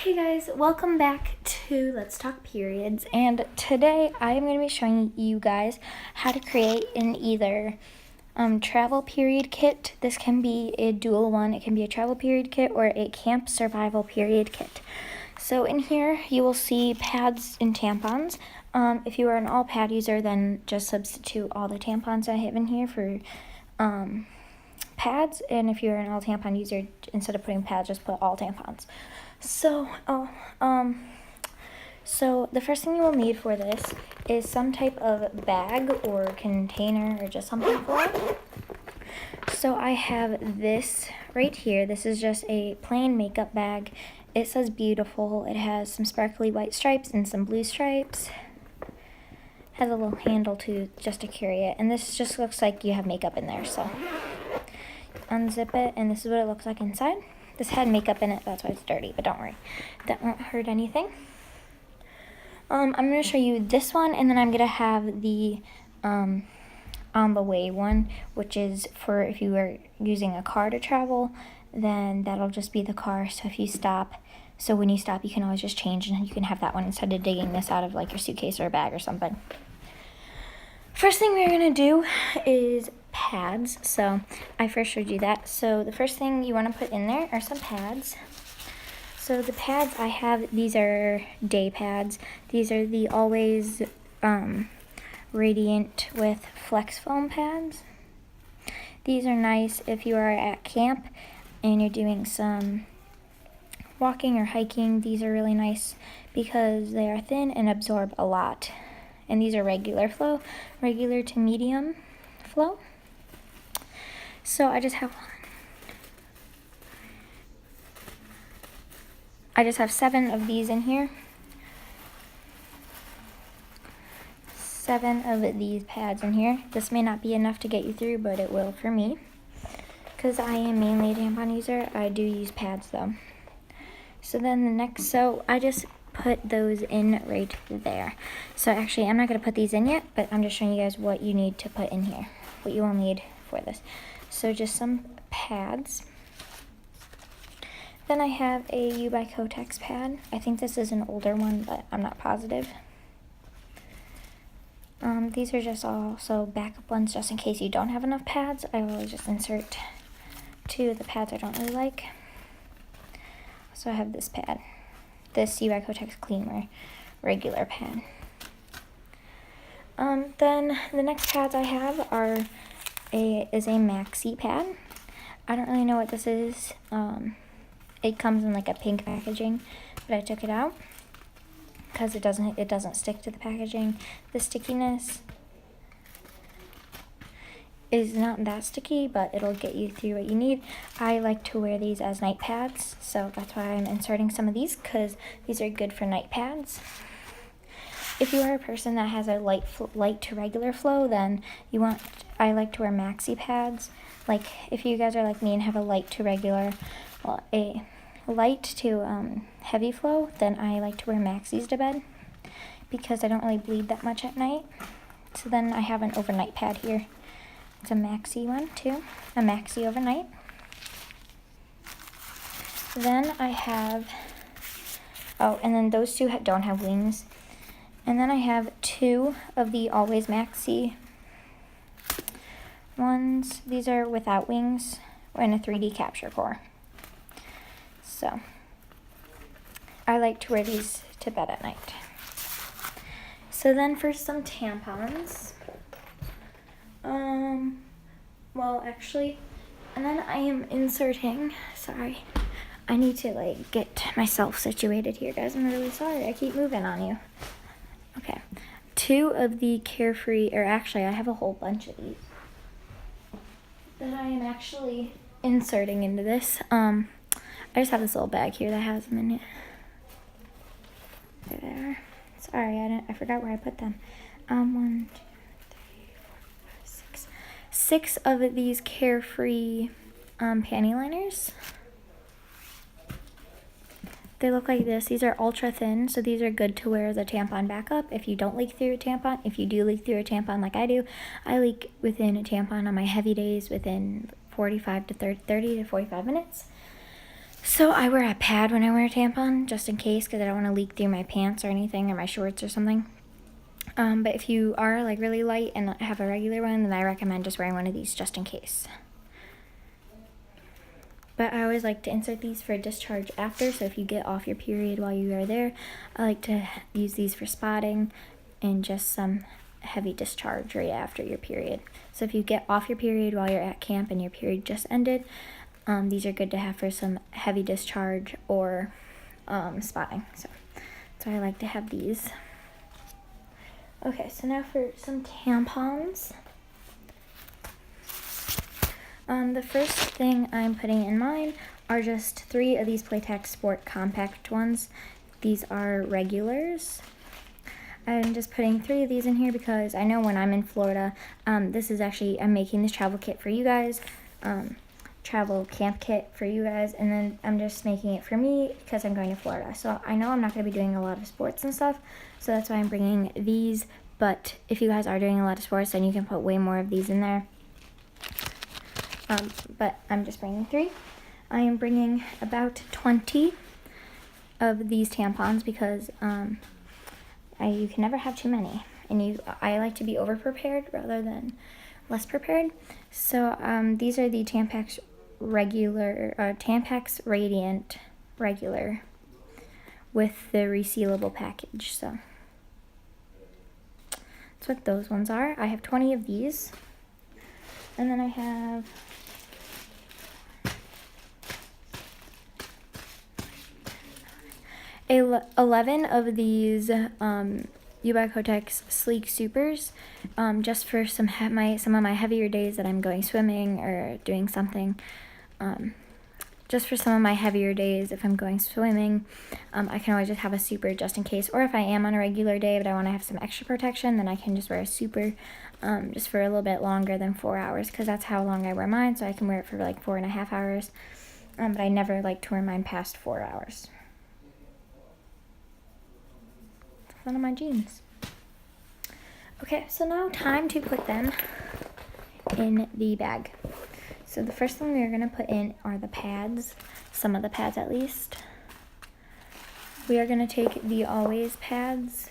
Hey guys, welcome back to Let's Talk Periods, and today I am going to be showing you guys how to create an either travel period kit. This can be a dual one. It can be a travel period kit or a camp survival period kit. So in here you will see pads and tampons. If you are an all pad user, then just substitute all the tampons I have in here for pads, and if you're an all tampon user, instead of putting pads, just put all tampons. So the first thing you will need for this is some type of bag or container or just something for it. So I have this right here. This is just a plain makeup bag. It says beautiful. It has some sparkly white stripes and some blue stripes. Has a little handle just to carry it, and this just looks like you have makeup in there. So unzip it, and this is what it looks like inside. This had makeup in it, that's why it's dirty, but don't worry, that won't hurt anything. I'm going to show you this one, and then I'm going to have the on the way one, which is for if you are using a car to travel, then that'll just be the car. So if you stop, so when you stop, you can always just change, and you can have that one instead of digging this out of like your suitcase or a bag or something. First thing we're going to do is pads. So I first showed you that. So the first thing you want to put in there are some pads. So the pads I have, these are day pads. These are the Always Radiant with Flex Foam pads. These are nice if you are at camp and you're doing some walking or hiking. These are really nice because they are thin and absorb a lot. And these are regular flow, regular to medium flow. So I just have 7 of these in here. 7 of these pads in here. This may not be enough to get you through, but it will for me. Because I am mainly a tampon user, I do use pads though. So then I just put those in right there. So actually, I'm not going to put these in yet, but I'm just showing you guys what you need to put in here, what you will need for this. So just some pads. Then I have a U by Kotex pad. I think this is an older one, but I'm not positive. These are just also backup ones, just in case you don't have enough pads. I will just insert 2 of the pads I don't really like. So I have this pad. This U by Kotex Cleanwear regular pad. Then the next pads I have is a maxi pad. I don't really know what this is. It comes in like a pink packaging, but I took it out because it doesn't stick to the packaging. The stickiness is not that sticky, but it'll get you through what you need. I like to wear these as night pads, so that's why I'm inserting some of these, because these are good for night pads. If you are a person that has a light to regular flow, then I like to wear maxi pads. Like if you guys are like me and have a light to regular, a light to heavy flow, then I like to wear maxis to bed because I don't really bleed that much at night. So then I have an overnight pad here. It's a maxi one too, a maxi overnight. Then I have, and then those 2 don't have wings. And then I have 2 of the Always Maxi ones. These are without wings and a 3D capture core. So I like to wear these to bed at night. So then for some tampons, and then I am inserting, sorry, I need to get myself situated here, guys. I'm really sorry, I keep moving on you. Okay, 2 of the Carefree, or actually I have a whole bunch of these that I am actually inserting into this. I just have this little bag here that has them in it. There they are. Sorry, I forgot where I put them. 1, 2, 3, 4, 5, 6. 6 of these Carefree panty liners. They look like this. These are ultra thin, so these are good to wear as a tampon backup if you don't leak through a tampon. If you do leak through a tampon like I do, I leak within a tampon on my heavy days within 30 to 45 minutes. So I wear a pad when I wear a tampon, just in case, because I don't want to leak through my pants or anything, or my shorts or something. But if you are like really light and have a regular one, then I recommend just wearing one of these just in case. But I always like to insert these for discharge after, so if you get off your period while you are there, I like to use these for spotting and just some heavy discharge right after your period. So if you get off your period while you're at camp and your period just ended, these are good to have for some heavy discharge or spotting. So I like to have these. Okay, so now for some tampons. The first thing I'm putting in mine are just 3 of these Playtex Sport Compact ones. These are regulars. I'm just putting 3 of these in here because I know when I'm in Florida, this is actually, I'm making this travel kit for you guys, travel camp kit for you guys, and then I'm just making it for me because I'm going to Florida. So I know I'm not going to be doing a lot of sports and stuff, so that's why I'm bringing these, but if you guys are doing a lot of sports, then you can put way more of these in there. But I'm just bringing 3. I am bringing about 20 of these tampons because you can never have too many, and I like to be over prepared rather than less prepared. So these are the Tampax Tampax Radiant regular with the resealable package. So that's what those ones are. I have 20 of these, and then I have 11 of these U by Kotex Sleek Supers, just for some of my heavier days that I'm going swimming or doing something. Just for some of my heavier days, if I'm going swimming, I can always just have a super just in case. Or if I am on a regular day but I want to have some extra protection, then I can just wear a super just for a little bit longer than 4 hours, because that's how long I wear mine. So I can wear it for like 4.5 hours, but I never like to wear mine past 4 hours. One of my jeans. Okay, so now time to put them in the bag. So the first thing we're going to put in are the pads, some of the pads at least. We are going to take the Always pads.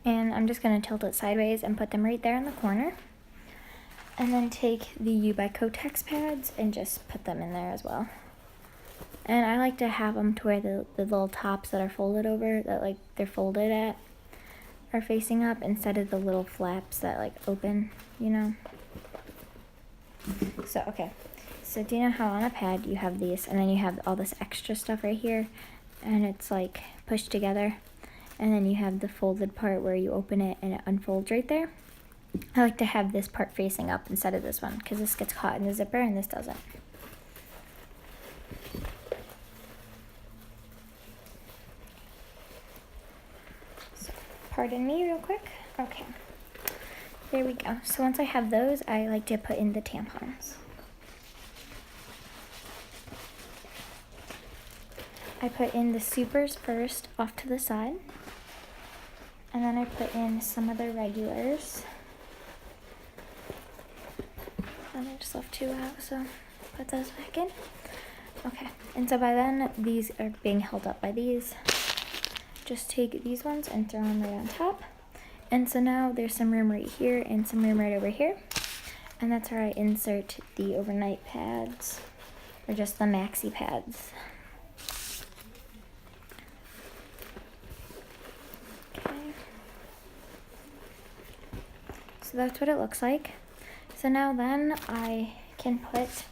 And I'm just going to tilt it sideways and put them right there in the corner. And then take the U by Kotex pads and just put them in there as well. And I like to have them to where the little tops that are folded over, that like they're folded at, are facing up instead of the little flaps that like open, you know. So, okay. So do you know how on a pad you have these, and then you have all this extra stuff right here, and it's like pushed together, and then you have the folded part where you open it and it unfolds right there? I like to have this part facing up instead of this one, because this gets caught in the zipper and this doesn't. So, pardon me real quick. Okay. There we go. So once I have those, I like to put in the tampons. I put in the supers first off to the side. And then I put in some of the regulars. And I just left 2 out, so put those back in. Okay, and so by then, these are being held up by these. Just take these ones and throw them right on top. And so now there's some room right here and some room right over here. And that's where I insert the overnight pads, or just the maxi pads. Okay. So that's what it looks like. So now then I can put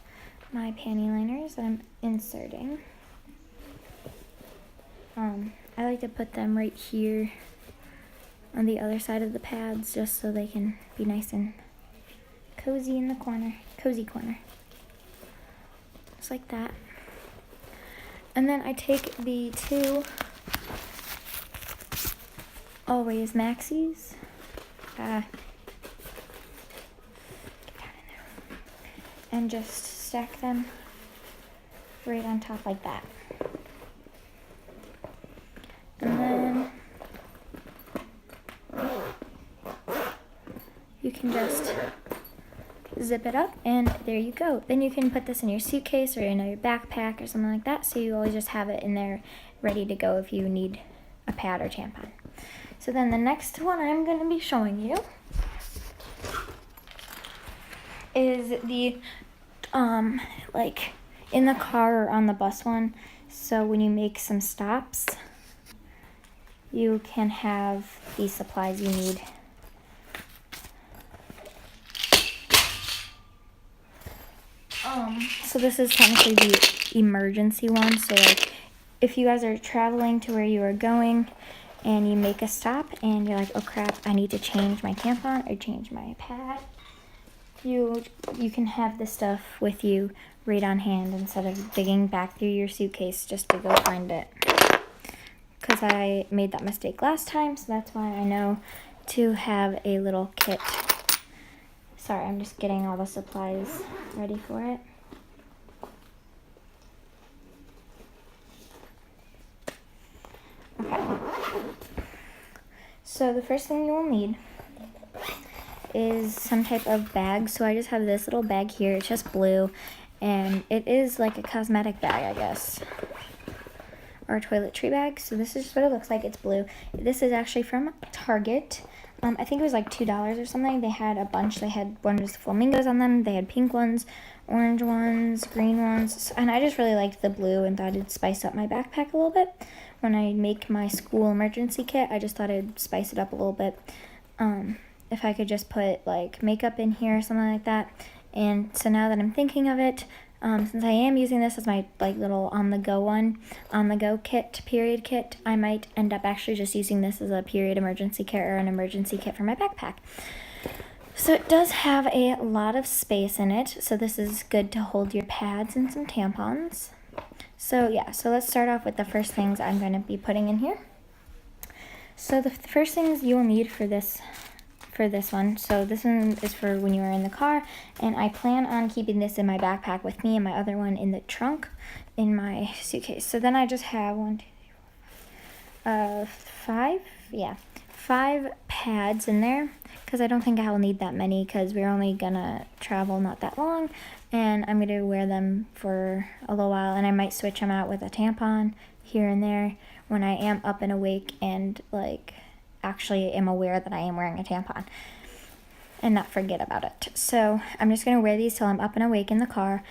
my panty liners that I'm inserting. I like to put them right here on the other side of the pads, just so they can be nice and cozy in the corner, cozy corner. Just like that. And then I take the 2 Always Maxis. And just stack them right on top like that. And then you can zip it up, and there you go. Then you can put this in your suitcase or in your backpack or something like that, so you always just have it in there ready to go if you need a pad or tampon. So then the next one I'm going to be showing you is the like in the car or on the bus one. So when you make some stops, you can have these supplies you need. So this is technically the emergency one. So like if you guys are traveling to where you are going and you make a stop and you're like, oh crap, I need to change my tampon or change my pad, you can have this stuff with you right on hand instead of digging back through your suitcase just to go find it. Because I made that mistake last time, so that's why I know to have a little kit. Sorry, I'm just getting all the supplies ready for it. Okay. So the first thing you will need is some type of bag. So I just have this little bag here. It's just blue, and it is like a cosmetic bag, I guess, or a toiletry bag. So this is just what it looks like. It's blue. This is actually from Target. I think it was like $2 or something. They had a bunch. They had ones with flamingos on them. They had pink ones, orange ones, green ones. And I just really liked the blue and thought it'd spice up my backpack a little bit. When I make my school emergency kit, I just thought I'd spice it up a little bit. If I could just put like makeup in here or something like that. And so now that I'm thinking of it, since I am using this as my like little on-the-go kit, period kit, I might end up actually just using this as a period emergency kit or an emergency kit for my backpack. So it does have a lot of space in it, so this is good to hold your pads and some tampons. So yeah, so let's start off with the first things I'm going to be putting in here. So the first things you will need for this one. So this one is for when you are in the car, and I plan on keeping this in my backpack with me and my other one in the trunk in my suitcase. So then I just have 5 pads in there, because I don't think I will need that many because we're only gonna travel not that long, and I'm gonna wear them for a little while, and I might switch them out with a tampon here and there when I am up and awake and like actually am aware that I am wearing a tampon and not forget about it. So I'm just going to wear these till I'm up and awake in the car.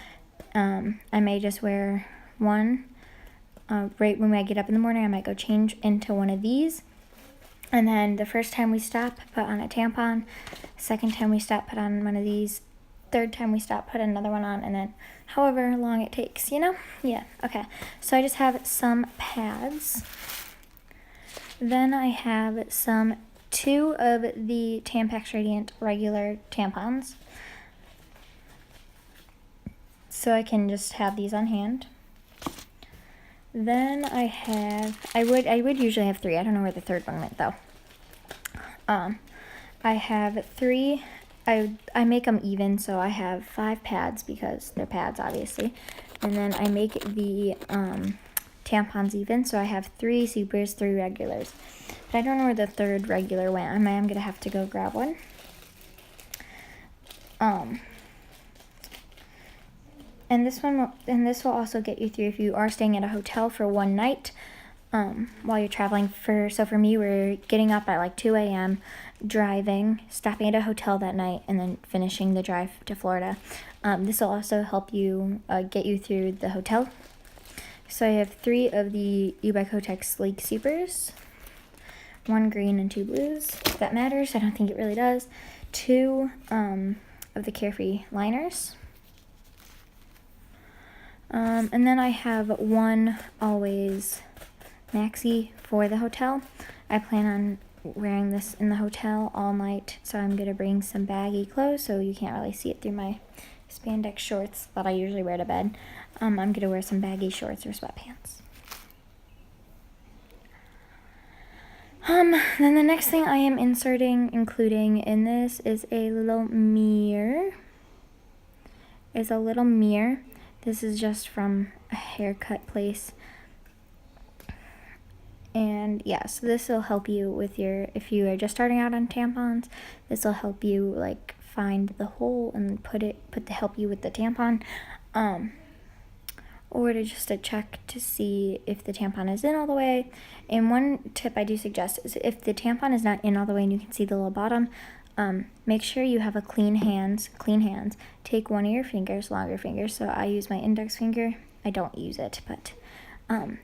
I may just wear one right when I get up in the morning. I might go change into one of these, and then the first time we stop, put on a tampon. Second time we stop, put on one of these. Third time we stop, put another one on, and then however long it takes, Yeah, okay. So I just have some pads. Then I have 2 of the Tampax Radiant regular tampons. So I can just have these on hand. Then I would usually have 3. I don't know where the third one went though. I have 3. I make them even, so I have 5 pads because they're pads obviously. And then I make the tampons even, so I have 3 supers, 3 regulars. But I don't know where the third regular went. I'm gonna have to go grab one. And this will also get you through if you are staying at a hotel for one night while you're traveling. So for me, we're getting up at like 2 a.m., driving, stopping at a hotel that night, and then finishing the drive to Florida. This will also help you get you through the hotel. So I have 3 of the Ubiquotex Sleek Supers, 1 green and 2 blues. If that matters, I don't think it really does. 2 of the Carefree liners. And then I have 1 Always maxi for the hotel. I plan on wearing this in the hotel all night, so I'm going to bring some baggy clothes so you can't really see it through my spandex shorts that I usually wear to bed. I'm going to wear some baggy shorts or sweatpants. Then the next thing I am including in this is a little mirror. This is just from a haircut place. And yeah, so this will help you with if you are just starting out on tampons, this will help you like find the hole and to help you with the tampon, or to check to see if the tampon is in all the way. And one tip I do suggest is if the tampon is not in all the way and you can see the little bottom, make sure you have clean hands. Take one of your fingers, longer fingers. So I use my index finger. I don't use it, but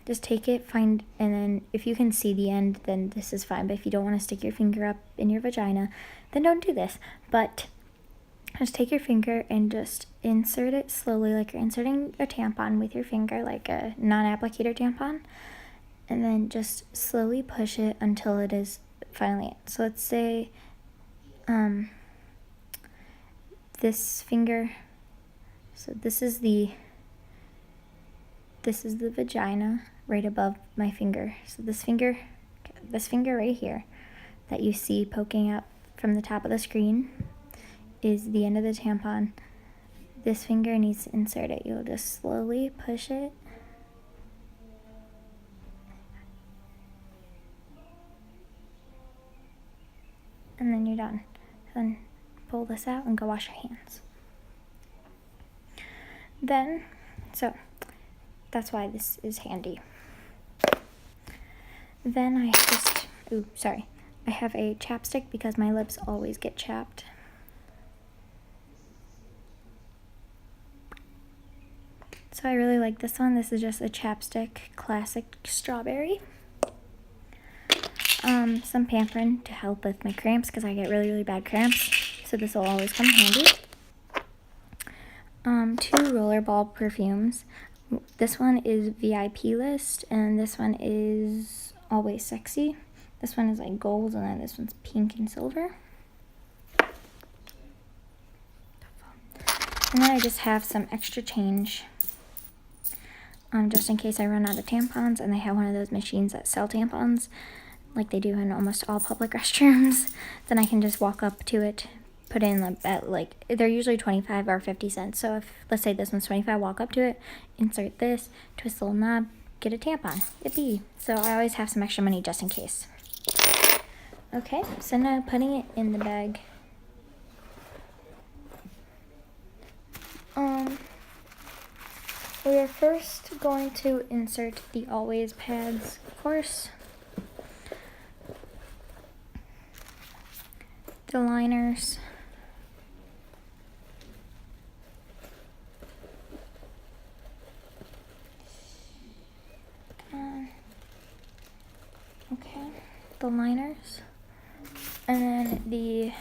just take it, and then if you can see the end, then this is fine. But if you don't want to stick your finger up in your vagina, then don't do this. But just take your finger and just insert it slowly, like you're inserting a tampon with your finger, like a non-applicator tampon. And then just slowly push it until it is finally in. So let's say this finger, so this is the vagina right above my finger. So this finger right here that you see poking up from the top of the screen is the end of the tampon. This finger needs to insert it. You'll just slowly push it. And then you're done. Then pull this out and go wash your hands. Then, so that's why this is handy. Then I have a chapstick because my lips always get chapped. So I really like this one. This is just a chapstick, classic strawberry. Some Pamprin to help with my cramps because I get really, really bad cramps. So this will always come handy. 2 Rollerball perfumes. This one is VIP list, and this one is Always Sexy. This one is like gold, and then this one's pink and silver. And then I just have some extra change, just in case I run out of tampons, and they have one of those machines that sell tampons, like they do in almost all public restrooms. Then I can just walk up to it, put in they're usually 25 or 50 cents. So if, let's say this one's 25, walk up to it, insert this, twist the little knob, get a tampon. Yippee. So I always have some extra money just in case. Okay, so now putting it in the bag. We are first going to insert the Always pads, of course. The liners. The liners. And then the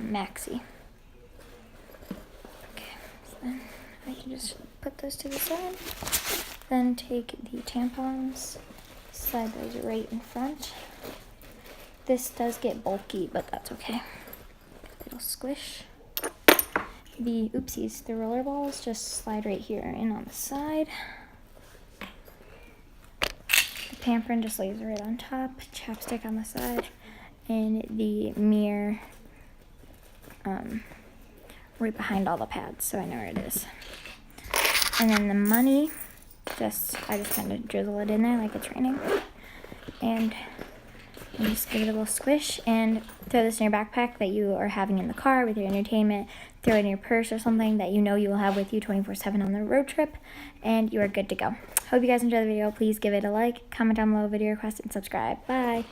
maxi. Okay, so then I can just put those to the side. Then take the tampons, slide those right in front. This does get bulky, but that's okay. It'll squish. The roller balls just slide right here in on the side. The Pamprin just lays right on top, chapstick on the side, and the mirror right behind all the pads, so I know where it is. And then the money, I just kind of drizzle it in there like it's raining. And just give it a little squish and throw this in your backpack that you are having in the car with your entertainment. Throw it in your purse or something that you know you will have with you 24/7 on the road trip, and you are good to go. Hope you guys enjoyed the video. Please give it a like, comment down below, video request, and subscribe. Bye!